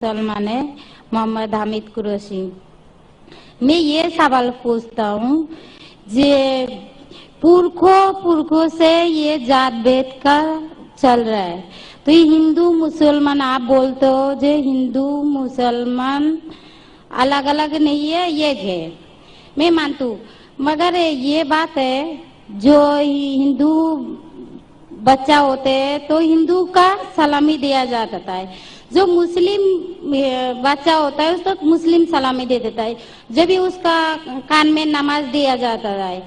सलमान है मोहम्मद हामिद कुरैशी। मैं ये सवाल पूछता हूँ, जे पुरखों से ये जात भेद का चल रहा है, तो ये हिंदू मुसलमान आप बोलते हो जो हिंदू मुसलमान अलग अलग नहीं है, एक है, मैं मानती हूँ। मगर ये बात है जो हिंदू बच्चा होते हैं तो हिंदू का सलामी दिया जाता है, जो मुस्लिम बच्चा होता है उसको मुस्लिम सलामी दे देता है, जब भी उसका कान में नमाज दिया जाता है।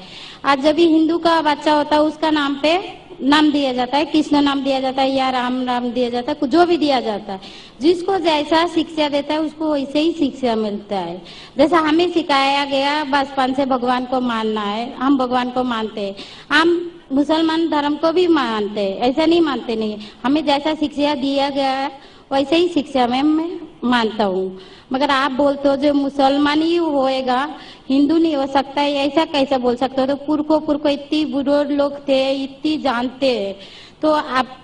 आज जब भी हिंदू का बच्चा होता है उसका नाम पे नाम दिया जाता है, कृष्ण नाम दिया जाता है या राम नाम दिया जाता है, जो भी दिया जाता है। जिसको जैसा शिक्षा देता है उसको वैसे ही शिक्षा मिलता है। जैसा हमें सिखाया गया बचपन से भगवान को मानना है, हम भगवान को मानते हैं, हम मुसलमान धर्म को भी मानते हैं, ऐसा नहीं मानते नहीं, हमें जैसा शिक्षा दिया गया है वैसे ही शिक्षा में मैं मानता हूँ। मगर आप बोलते हो जो मुसलमान ही होएगा हिंदू नहीं हो सकता है, ऐसा कैसे बोल सकते हो? तो पुरखों इतनी बुजुर्ग लोग थे, इतनी जानते हैं, तो आप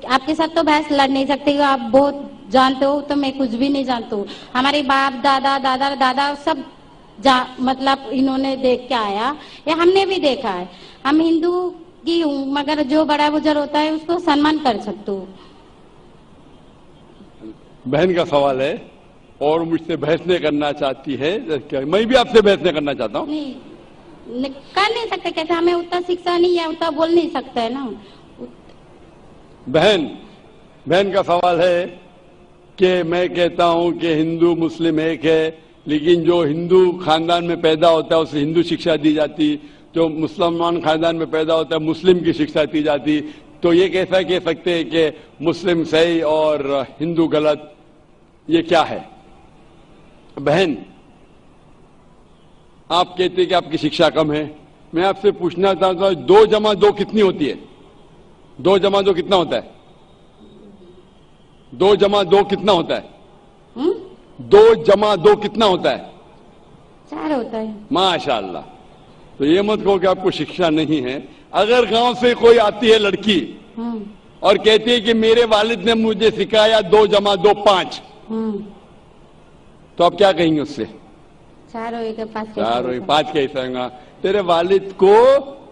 आपके साथ तो बहस लड़ नहीं सकते, आप बहुत जानते हो, तो मैं कुछ भी नहीं जानती हूँ। हमारे बाप दादा दादा दादा सब मतलब इन्होंने देख के आया, या हमने भी देखा है। हम हिंदू की हूँ, मगर जो बड़ा बुजुर्ग होता है उसको सम्मान कर सकते हो। बहन का सवाल है और मुझसे बहस नहीं करना चाहती है, मैं भी आपसे बहस नहीं करना चाहता हूँ। कर नहीं सकते, कैसे? हमें उतना शिक्षा नहीं है, उतना बोल नहीं सकते है ना। बहन का सवाल है कि मैं कहता हूँ कि हिंदू मुस्लिम एक है, लेकिन जो हिंदू खानदान में पैदा होता है उसे हिंदू शिक्षा दी जाती, जो मुसलमान खानदान में पैदा होता है मुस्लिम की शिक्षा दी जाती। तो ये कैसा कह सकते हैं कि मुस्लिम सही और हिंदू गलत? ये क्या है? बहन, आप कहते हैं कि आपकी शिक्षा कम है, मैं आपसे पूछना चाहता हूं 2 जमा 2 कितनी होती है? 2 जमा 2 कितना होता है? 2 जमा 2 कितना होता है? 2 जमा 2 कितना होता है? 4 होता है। माशाअल्लाह। तो ये मत कहो कि आपको शिक्षा नहीं है। अगर गांव से कोई आती है लड़की और कहती है कि मेरे वालिद ने मुझे सिखाया 2 जमा 2 5, तो आप क्या कहेंगे उससे? 4 होएगा 5 4 होएगा 5 कैसे होगा? तेरे वालिद को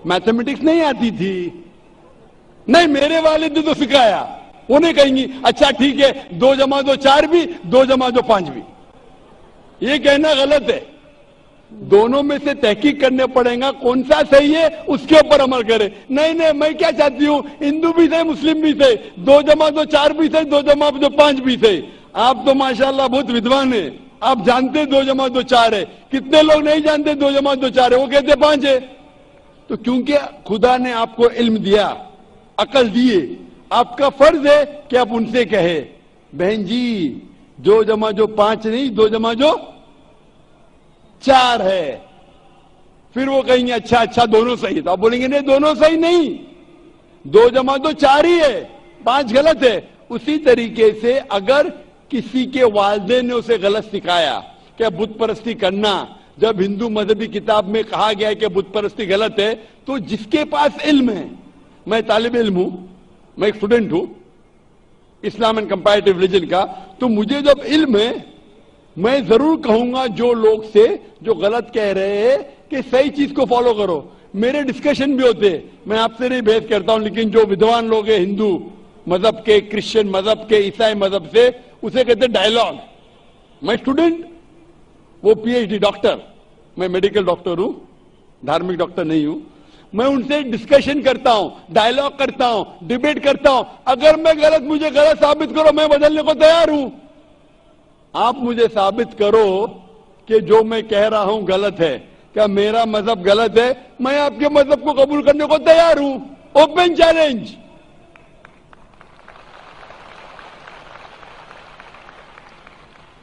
मैथमेटिक्स नहीं आती थी? नहीं, मेरे वालिद ने तो सिखाया। उन्हें कहेंगी अच्छा ठीक है 2 जमा 2 4 भी, 2 जमा 2 5 भी। ये कहना गलत है। दोनों में से तहकीक करने पड़ेगा, कौन सा सही है उसके ऊपर अमल करे। नहीं नहीं, मैं क्या चाहती हूं, हिंदू भी थे मुस्लिम भी थे, 2 जमा 2 4 भी थे, 2 जमा 2 5 भी थे। आप तो माशाल्लाह बहुत विद्वान है, आप जानते 2 जमा 2 4 है। कितने लोग नहीं जानते 2 जमा 2 4 है, वो कहते 5 है। तो क्योंकि खुदा ने आपको इल्म दिया, अकल दिए, आपका फर्ज है कि आप उनसे कहे बहन जी 2 जमा 2 5 नहीं, 2 जमा 2 4 है। फिर वो कहेंगे अच्छा अच्छा दोनों सही है, तो आप बोलेंगे नहीं दोनों सही नहीं, 2 जमा 2 4 ही है, 5 गलत है। उसी तरीके से अगर किसी के वालिदैन ने उसे गलत सिखाया कि बुत परस्ती करना, जब हिंदू मजहबी किताब में कहा गया है कि बुत परस्ती गलत है, तो जिसके पास इल्म है, मैं तालिब इल्म हूं, मैं एक स्टूडेंट हूं इस्लाम एंड कंपैरेटिव रिलीजन का, तो मुझे जब इल्म है मैं जरूर कहूंगा जो लोग से जो गलत कह रहे हैं कि सही चीज को फॉलो करो। मेरे डिस्कशन भी होते, मैं आपसे नहीं बहस करता हूं, लेकिन जो विद्वान लोग हैं हिंदू मजहब के, क्रिश्चियन मजहब के, ईसाई मजहब से, उसे कहते डायलॉग। मैं स्टूडेंट, वो पीएचडी डॉक्टर, मैं मेडिकल डॉक्टर हूं, धार्मिक डॉक्टर नहीं हूं। मैं उनसे डिस्कशन करता हूं, डायलॉग करता हूं, डिबेट करता हूं। अगर मैं गलत, मुझे गलत साबित करो, मैं बदलने को तैयार हूं। आप मुझे साबित करो कि जो मैं कह रहा हूं गलत है, क्या मेरा मजहब गलत है, मैं आपके मजहब को कबूल करने को तैयार हूं। Open challenge.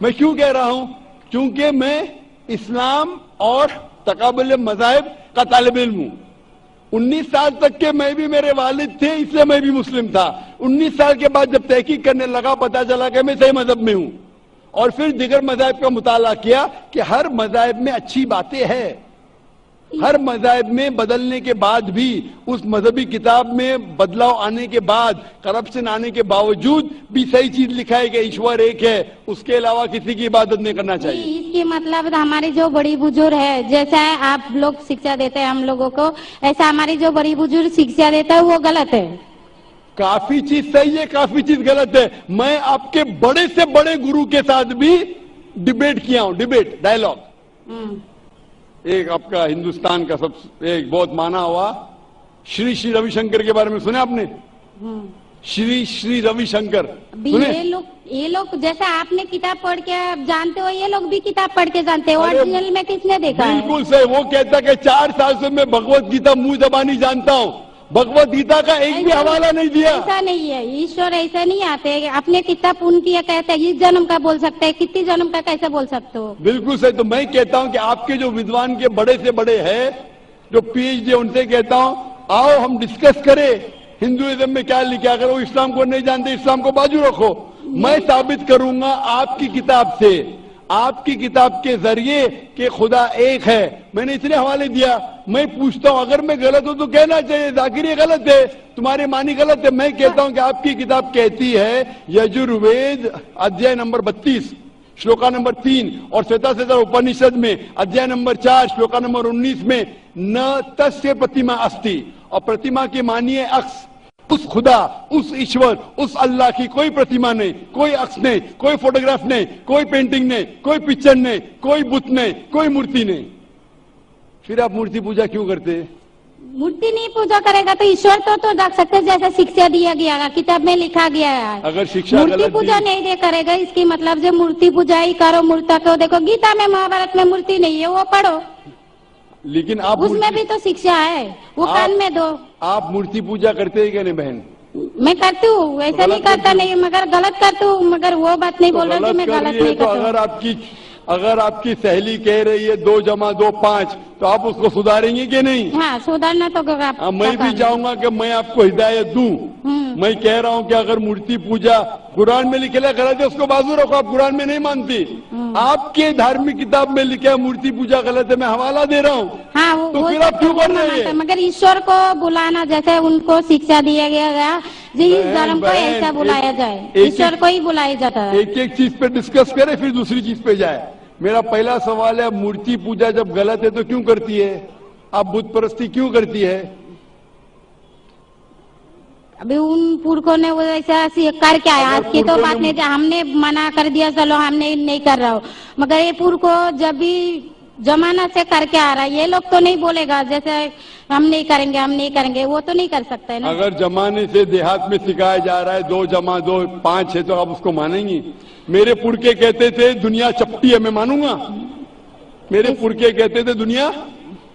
मैं क्यों कह रहा हूं? क्योंकि मैं इस्लाम और तकाबुल मज़ाहिब का तालिब इल्म हूं। 19 साल तक के मैं भी, मेरे वालिद थे इसलिए मैं भी मुस्लिम था। 19 साल के बाद जब तहकीक करने लगा, पता चला कि मैं सही मजहब में हूं, और फिर दिगर मज़ाहिब का मुताला किया कि हर मज़ाहिब में अच्छी बातें हैं। हर मज़हब में बदलने के बाद भी, उस मजहबी किताब में बदलाव आने के बाद, करप्शन आने के बावजूद भी सही चीज लिखा है कि ईश्वर एक है, उसके अलावा किसी की इबादत नहीं करना चाहिए। इसके मतलब हमारे जो बड़ी बुजुर्ग है, जैसा आप लोग शिक्षा देते हैं हम लोगों को, ऐसा हमारी जो बड़ी बुजुर्ग शिक्षा देता है वो गलत है। काफी चीज सही है, काफी चीज गलत है। मैं आपके बड़े से बड़े गुरु के साथ भी डिबेट किया हूं, डिबेट, डायलॉग। एक आपका हिंदुस्तान का सब एक बहुत माना हुआ श्री श्री रविशंकर के बारे में सुने आपने? श्री श्री रविशंकर सुने? ये लोग जैसा आपने किताब पढ़ के आप जानते हो, ये लोग भी किताब पढ़ के जानते हैं। अरे ओरिजिनल में किसने देखा है? बिल्कुल सही। वो कहता कि 4 साल से मैं भगवत गीता मुंह जबानी जानता हूँ, भगवत गीता का एक भी हवाला नहीं दिया। ऐसा नहीं है, ईश्वर ऐसा नहीं आते। अपने कितना पुण्य किया कहते हैं, इस जन्म का बोल सकते हैं, कितनी जन्म का कैसे बोल सकते हो? बिल्कुल सही। तो मैं कहता हूं कि आपके जो विद्वान के बड़े से बड़े हैं, जो पीएचडी, उनसे कहता हूं आओ हम डिस्कस करें हिंदुइज्म में क्या लिखा। अगर वो इस्लाम को नहीं जानते, इस्लाम को बाजू रखो। मैं साबित करूंगा आपकी किताब से, आपकी किताब के जरिए कि खुदा एक है। मैंने इसलिए हवाले दिया। मैं पूछता हूं अगर मैं गलत हूं तो कहना चाहिए जाकिर ये गलत है, तुम्हारी मानी गलत है। मैं कहता हूं कि आपकी किताब कहती है यजुर्वेद अध्याय नंबर 32 श्लोका नंबर 3 और श्वेताश्वतर उपनिषद में अध्याय नंबर 4 श्लोका नंबर 19 में न तस्य प्रतिमा अस्ति, और प्रतिमा की मानिए अक्स, उस खुदा, उस ईश्वर, उस अल्लाह की कोई प्रतिमा नहीं, कोई अक्स नहीं, कोई फोटोग्राफ नहीं, कोई पेंटिंग नहीं, कोई पिक्चर नहीं, कोई बुत नहीं, कोई मूर्ति नहीं। फिर आप मूर्ति पूजा क्यों करते हैं? मूर्ति नहीं पूजा करेगा तो ईश्वर तो रख सकते, जैसा शिक्षा दिया गया है, किताब में लिखा गया है। अगर शिक्षा मूर्ति पूजा नहीं दे करेगा, इसकी मतलब जो मूर्ति पूजा ही करो, मूर्ता को देखो, गीता में महाभारत में मूर्ति नहीं है, वो पढ़ो। लेकिन आप उसमें भी तो शिक्षा है, वो कान में दो। आप मूर्ति पूजा करते हैं क्या नहीं बहन? मैं करती हूँ, ऐसा नहीं करता नहीं, मगर गलत करती हूँ, मगर वो बात नहीं बोल रही कि मैं गलत नहीं करती। अगर आपकी सहेली कह रही है 2 जमा 2 5, तो आप उसको सुधारेंगे कि नहीं? हाँ, सुधारना तो मैं भी चाहूंगा कि मैं आपको हिदायत दूं। मैं कह रहा हूं कि अगर मूर्ति पूजा कुरान में लिखे गलत है, उसको बाजू रखो। आप कुरान में नहीं मानती, आपके धार्मिक किताब में लिखा है मूर्ति पूजा गलत है, मैं हवाला दे रहा हूँ। हाँ, तो फिर आप क्यों कर रहे हैं? मगर ईश्वर को बुलाना, जैसे उनको शिक्षा दिया गया जिस धर्म को ऐसा बुलाया जाए, ईश्वर को ही बुलाया जाता है। एक एक चीज पे डिस्कस करे फिर दूसरी चीज पे जाए। मेरा पहला सवाल है, मूर्ति पूजा जब गलत है तो क्यों करती है? आप बुत परस्ती क्यों करती है? अभी उन पुरखों ने वो ऐसा कर क्या है, आज की तो बात नहीं थी, हमने मना कर दिया, चलो हमने नहीं कर रहा हो, मगर ये पुरखों जब भी जमाना से करके आ रहा है, ये लोग तो नहीं बोलेगा जैसे हम नहीं करेंगे, हम नहीं करेंगे, वो तो नहीं कर सकते है ना। अगर जमाने से देहात में सिखाया जा रहा है 2 जमा 2 5 है, तो आप उसको मानेंगी? मेरे पुरखे कहते थे दुनिया चपटी है, मैं मानूंगा? मेरे पुरखे कहते थे दुनिया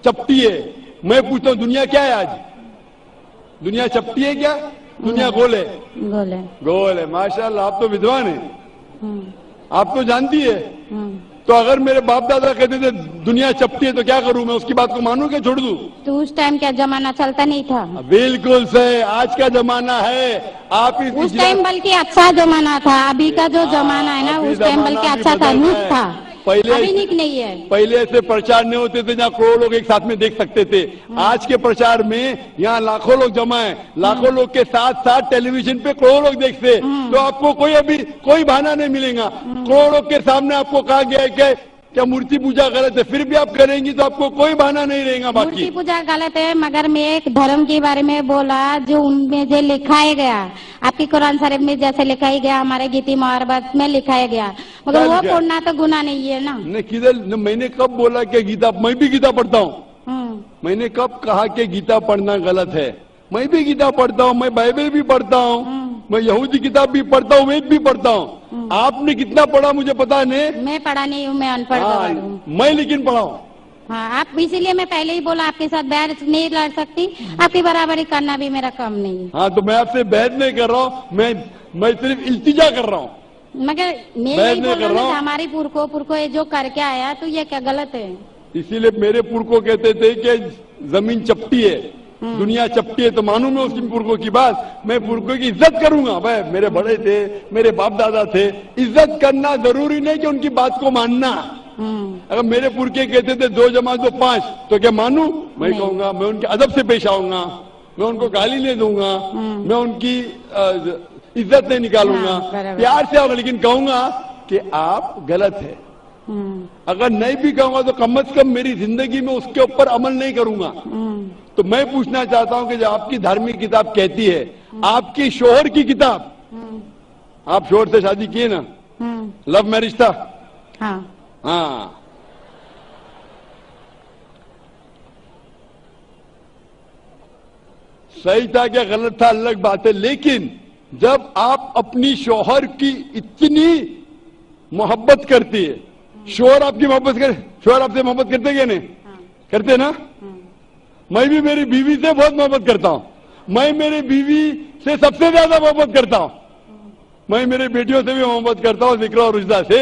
चपटी है। मैं पूछता हूँ दुनिया क्या है आज? दुनिया चपटी है क्या? दुनिया गोल है? गोल है। गोल है। माशाल्लाह, आप तो विद्वान है, आप तो जानती है। तो अगर मेरे बाप दादा कहते थे दुनिया चपटी है तो क्या करूं मैं? उसकी बात को मानूं क्या छोड़ दूं? तो उस टाइम क्या जमाना चलता नहीं था? बिल्कुल सही, आज का जमाना है। आप उस टाइम बल्कि अच्छा जमाना था, अभी का जो जमाना है ना, उस टाइम बल्कि अच्छा था, न्यूज था, पहले अभी नहीं है। पहले ऐसे प्रचार नहीं होते थे जहाँ करोड़ों लोग एक साथ में देख सकते थे। आज के प्रचार में यहाँ लाखों लोग जमा है, लाखों लोग के साथ साथ टेलीविजन पे करोड़ों लोग देखते, तो आपको कोई बहाना नहीं मिलेगा। करोड़ों के सामने आपको कहा गया है क्या मूर्ति पूजा गलत है, फिर भी आप करेंगी तो आपको कोई बहाना नहीं रहेगा। बाकी मूर्ति पूजा गलत है, मगर मैं एक धर्म के बारे में बोला जो उनमें जो लिखाया गया, आपकी कुरान शरीफ में जैसे लिखाई गया, हमारे गीता महाभारत में लिखाया गया, मगर वो पढ़ना तो गुनाह नहीं है ना। नहीं, किधर? मैंने कब बोला कि गीता? मैं भी गीता पढ़ता हूँ। मैंने कब कहा कि गीता पढ़ना गलत है? मैं भी गीता पढ़ता हूँ, मैं बाइबल भी पढ़ता हूँ, मैं यहूदी किताब भी पढ़ता हूँ, वेद भी पढ़ता हूँ। आपने कितना पढ़ा मुझे पता नहीं, मैं पढ़ा नहीं हूँ, मैं अनपढ़ हूँ। मैं लेकिन पढ़ा हूँ। हाँ, आप इसीलिए मैं पहले ही बोला आपके साथ बहस नहीं लड़ सकती, आपकी बराबरी करना भी मेरा काम नहीं है। हाँ, तो मैं आपसे बहस नहीं कर रहा हूँ, मैं सिर्फ इल्तिजा कर रहा हूँ। मगर मैं यही बोल रहा हूँ हमारी पुरखों ये जो करके आया तो ये क्या गलत है? इसीलिए मेरे पुरखों कहते थे कि जमीन चपटी है, दुनिया चपटी है, तो मानू मैं उसकी पुरखों की बात। मैं पुरखों की इज्जत करूंगा। भाई मेरे बड़े थे, मेरे बाप दादा थे, इज्जत करना जरूरी नहीं कि उनकी बात को मानना। अगर मेरे पुरखे कहते थे 2 जमा 2 5, तो क्या मानूं? मैं नहीं। कहूंगा, मैं उनके अदब से पेश आऊंगा, मैं उनको गाली नहीं दूंगा, मैं उनकी इज्जत नहीं निकालूंगा, हाँ, बराबर। प्यार से आऊंगा, लेकिन कहूंगा कि आप गलत है। अगर नहीं भी कहूंगा तो कम से कम मेरी जिंदगी में उसके ऊपर अमल नहीं करूंगा। तो मैं पूछना चाहता हूं कि जो आपकी धार्मिक किताब कहती है, आपकी शोहर की किताब, आप शोहर से शादी किए ना, लव मैरिज था? हाँ। सही था क्या गलत था अलग बात है, लेकिन जब आप अपनी शोहर की इतनी मोहब्बत करती है, शोहर आपकी मोहब्बत करे, शोहर आपसे मोहब्बत करते क्या नहीं? करते ना? मैं भी मेरी बीवी से बहुत मोहब्बत करता हूं, मैं मेरी बीवी से सबसे ज्यादा मोहब्बत करता हूं, मैं मेरे बेटियों से भी मोहब्बत करता हूं, जिक्र और रुजदा से।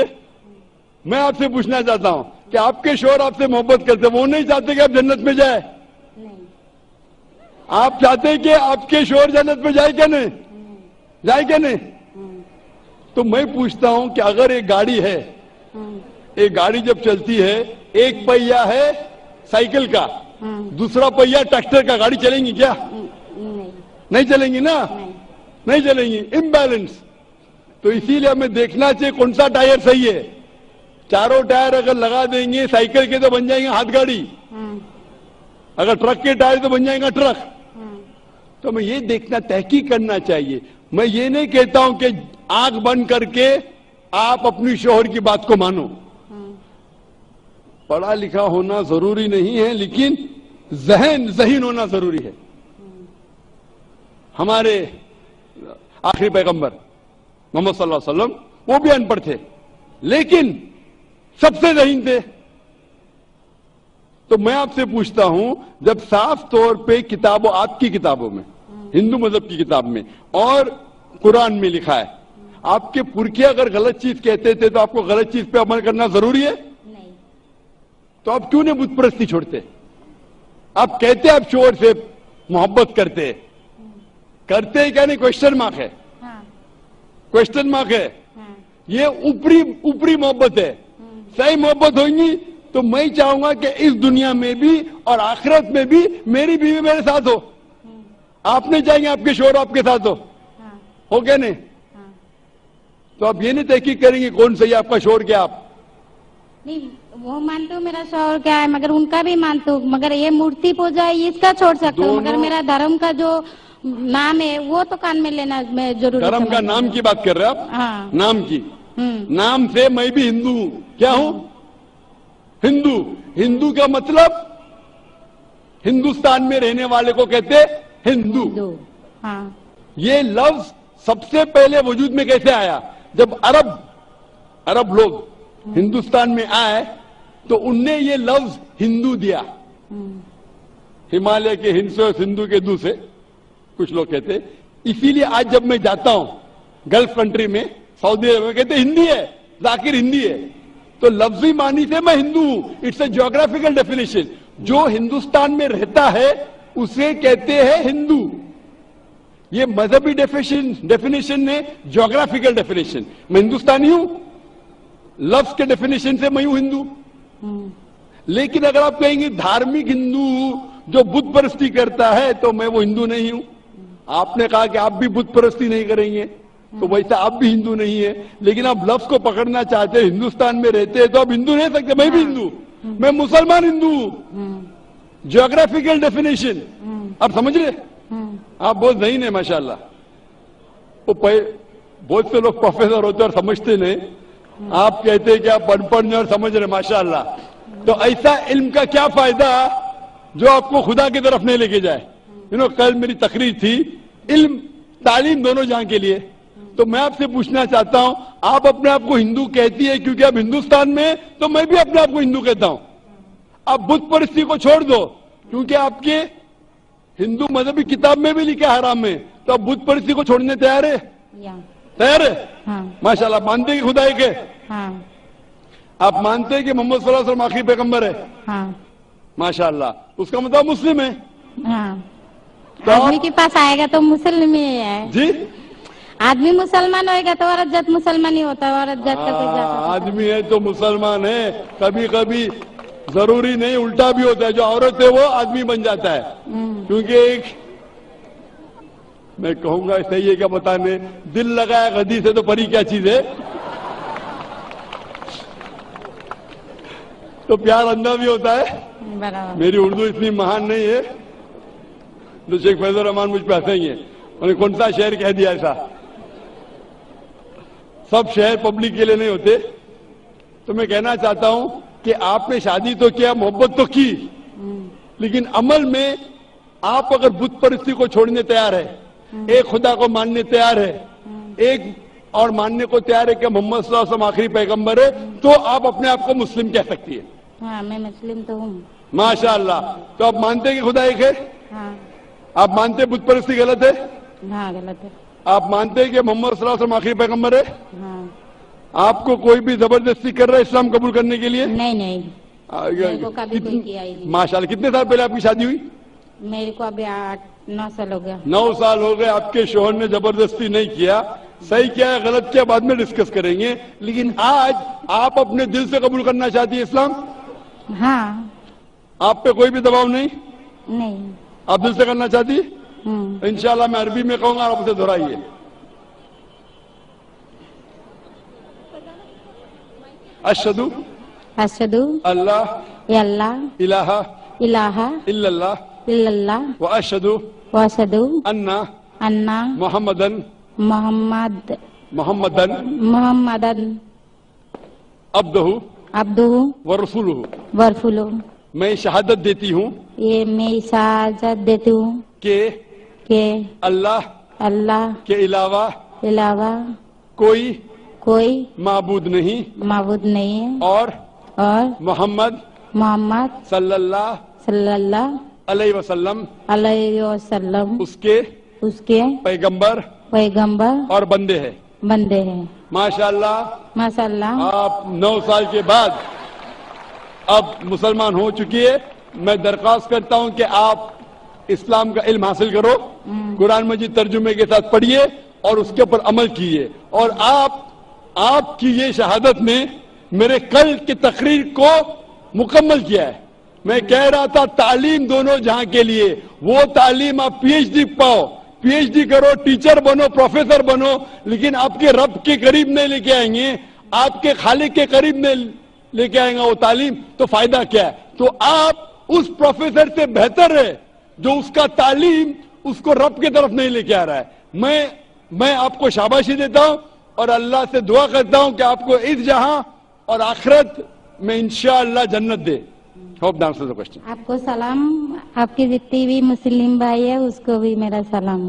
मैं आपसे पूछना चाहता हूं कि आपके शोहर आपसे मोहब्बत करते, वो नहीं चाहते कि आप जन्नत में जाए? आप चाहते हैं कि आपके शोहर जन्नत में जाए क्या नहीं? जाए क्या नहीं? तो मैं पूछता हूं कि अगर एक गाड़ी है, एक गाड़ी जब चलती है, एक पहिया है साइकिल का, दूसरा पहिया ट्रैक्टर का, गाड़ी चलेंगी क्या? नहीं चलेंगी ना? नहीं चलेंगी, इम्बैलेंस। तो इसीलिए हमें देखना चाहिए कौन सा टायर सही है। चारों टायर अगर लगा देंगे साइकिल के तो बन जाएंगे हाथ गाड़ी, अगर ट्रक के टायर तो बन जाएगा ट्रक। तो हमें ये देखना, तहकीक करना चाहिए। मैं ये नहीं कहता हूं कि आंख बंद करके आप अपनी शोहर की बात को मानो। पढ़ा लिखा होना जरूरी नहीं है, लेकिन ज़हीन होना जरूरी है। हमारे आखिरी पैगंबर मोहम्मद सल्लल्लाहु अलैहि वसल्लम, वो भी अनपढ़ थे, लेकिन सबसे ज़हीन थे। तो मैं आपसे पूछता हूं, जब साफ तौर पे किताबों, आपकी किताबों में, हिंदू मजहब की किताब में और कुरान में लिखा है, आपके पुरखे अगर गलत चीज कहते थे तो आपको गलत चीज पे अमल करना जरूरी है? नहीं। तो आप क्यों नहीं बुत परस्ती छोड़ते? आप कहते आप शोहर से मोहब्बत करते हैं क्या नहीं? क्वेश्चन मार्क है, क्वेश्चन मार्क है। ये ऊपरी मोहब्बत है। सही मोहब्बत होगी तो मैं चाहूंगा कि इस दुनिया में भी और आखिरत में भी मेरी बीवी मेरे साथ हो। आप नहीं चाहेंगे आपके शोहर आपके साथ हो क्या नहीं? तो आप ये नहीं तहकीक करेंगे कौन सही आपका शोहर क्या? आप नहीं, वो मानते हो मेरा शोहर क्या है, मगर उनका भी मानते हो, मगर ये मूर्ति पूजा है इसका छोड़ सकते हो, मगर मेरा धर्म का जो नाम है वो तो कान में लेना मैं जरूरी। धर्म का नाम की बात कर रहे हैं आप? हाँ। नाम की, नाम से मैं भी हिंदू हूं। क्या हूं? हिंदू। हिंदू का मतलब हिंदुस्तान में रहने वाले को कहते हिंदू। हाँ। ये लफ्ज सबसे पहले वजूद में कैसे आया? जब अरब लोग हिंदुस्तान में आए तो उनने ये लफ्ज हिंदू दिया। हिमालय के हिंद से, सिंधु के दू से कुछ लोग कहते। इसीलिए आज जब मैं जाता हूं गल्फ कंट्री में, सऊदी अरब में, कहते हिंदी है, जाकिर हिंदी है। तो लफ्जी मानी से मैं हिंदू हूं। It's a geographical definition. जो हिंदुस्तान में रहता है उसे कहते हैं हिंदू। ये मजहबी डेफिनेशन ने ज्योग्राफिकल डेफिनेशन। मैं हिंदुस्तानी हूं, लफ्ज के डेफिनेशन से मैं हूं हिंदू। लेकिन अगर आप कहेंगे धार्मिक हिंदू जो बुत परस्ती करता है, तो मैं वो हिंदू नहीं हूं। आपने कहा कि आप भी बुत परस्ती नहीं करेंगे, तो वैसे आप भी हिंदू नहीं है। लेकिन आप लफ्ज को पकड़ना चाहते हैं, हिंदुस्तान में रहते हैं तो आप हिंदू नहीं सकते। मैं भी हिंदू, मैं मुसलमान हिंदू हूं। ज्योग्राफिकल डेफिनेशन आप समझ रहे? आप बहुत नहीं है माशाल्लाह। वो बहुत से लोग प्रोफेसर होते और समझते नहीं। आप कहते हैं कि आप अनपढ़ नहीं और समझ रहे, माशाल्लाह। तो ऐसा इल्म का क्या फायदा जो आपको खुदा की तरफ नहीं लेके जाए? कल मेरी तकरीर थी, इल्म तालीम दोनों जहां के लिए। तो मैं आपसे पूछना चाहता हूं, आप अपने आप को हिंदू कहती है क्योंकि आप हिंदुस्तान में, तो मैं भी अपने आप को हिंदू कहता हूं। आप बुत परस्ती को छोड़ दो, क्योंकि आपके हिंदू मजहबी किताब में भी लिखा है हराम में, तो आप बुत परस्ती को छोड़ने तैयार है? तैयार है? हाँ। माशाल्लाह। मानते हैं कि खुदा एक है? हाँ। आप मानते हैं कि मोहम्मद सल्लल्लाहु अलैहि वसल्लम आखिरी पैगंबर है? हाँ। माशाल्लाह। उसका मतलब मुस्लिम है? हाँ। तो आदमी के पास आएगा तो मुस्लिम ही है जी। आदमी मुसलमान होएगा तो औरत जात मुसलमान ही होता है, औरत जात का कोई जात होता है। आदमी है तो मुसलमान है, कभी कभी जरूरी नहीं, उल्टा भी होता है, जो औरत है वो आदमी बन जाता है। क्योंकि एक मैं कहूंगा सही है क्या बताने, दिल लगाया गधी से तो परी क्या चीज है। तो प्यार अंधा भी होता है। बराबर। मेरी उर्दू इतनी महान नहीं है तो शेख फैजुर रहमान मुझ पे हंसेंगे, उन्हें कौन सा शहर कह दिया ऐसा। सब शहर पब्लिक के लिए नहीं होते। तो मैं कहना चाहता हूं कि आपने शादी तो किया, मोहब्बत तो की, लेकिन अमल में आप अगर बुत परिस्थिति को छोड़ने तैयार है, एक खुदा को मानने तैयार है, एक और मानने को तैयार है कि मोहम्मद सल्लल्लाहु अलैहि वसल्लम आखिरी पैगंबर है, तो आप अपने आप को मुस्लिम कह सकती है। हाँ, मैं मुस्लिम तो हूँ। माशाअल्लाह। तो आप मानते हैं कि खुदा एक है? हाँ। आप मानते हैं बुत परिस्थिति गलत है? हाँ, गलत है। आप मानते हैं कि मोहम्मद सल्लल्लाहु अलैहि वसल्लम आखिरी पैगंबर है? हाँ। आपको कोई भी जबरदस्ती कर रहा है इस्लाम कबूल करने के लिए? नहीं नहीं, मेरे को कभी कोई किया ही नहीं। माशाअल्लाह। कितने साल पहले आपकी शादी हुई? मेरे को अभी 8-9 साल हो गया। 9 साल हो गए। आपके शोहर ने जबरदस्ती नहीं किया, सही किया है गलत किया बाद में डिस्कस करेंगे, लेकिन आज आप अपने दिल से कबूल करना चाहती है इस्लाम? हाँ। आप पे कोई भी दबाव नहीं? नहीं। आप दिल से करना चाहती? इंशाल्लाह मैं अरबी में कहूंगा, आप उसे दोहराइए। अशहदु अशहदु अल्लाह अल्लाह इलाहा इलाहा इल्लल्लाह इल्लल्लाह व अशहदु व अशहदु अन्ना अन्ना मोहम्मदन मोहम्मदन अब्दहु अब्दुहु व रसूलुहु। व रसूलुहु। मैं शहादत देती हूँ ये मैं इजाजत देती हूँ कि अल्लाह अल्लाह के अलावा कोई कोई माबूद नहीं माबूद नहीं है और मोहम्मद सल्लल्लाहु अलैहि वसल्लम उसके पैगंबर और बंदे हैं। माशाअल्लाह। आप 9 साल के बाद अब मुसलमान हो चुकी है। मैं दरख्वास्त करता हूं कि आप इस्लाम का इल्म हासिल करो, कुरान मजीद तर्जुमे के साथ पढ़िए और उसके ऊपर अमल कीजिए। और आपकी ये शहादत ने मेरे कल की तकरीर को मुकम्मल किया है। मैं कह रहा था तालीम दोनों जहां के लिए, वो तालीम आप पीएचडी पाओ, पीएचडी करो, टीचर बनो, प्रोफेसर बनो, लेकिन आपके रब के करीब नहीं लेके आएंगे, आपके खालिक के करीब नहीं लेके आएगा वो तालीम, तो फायदा क्या है? तो आप उस प्रोफेसर से बेहतर है जो उसका तालीम उसको रब की तरफ नहीं लेके आ रहा है। मैं आपको शाबाशी देता हूं और अल्लाह से दुआ करता हूं कि आपको इस जहां और आखिरत में इंशाअल्लाह जन्नत दे। Hope the answer the question. आपको सलाम, आपकी जितनी भी मुस्लिम भाई है उसको भी मेरा सलाम।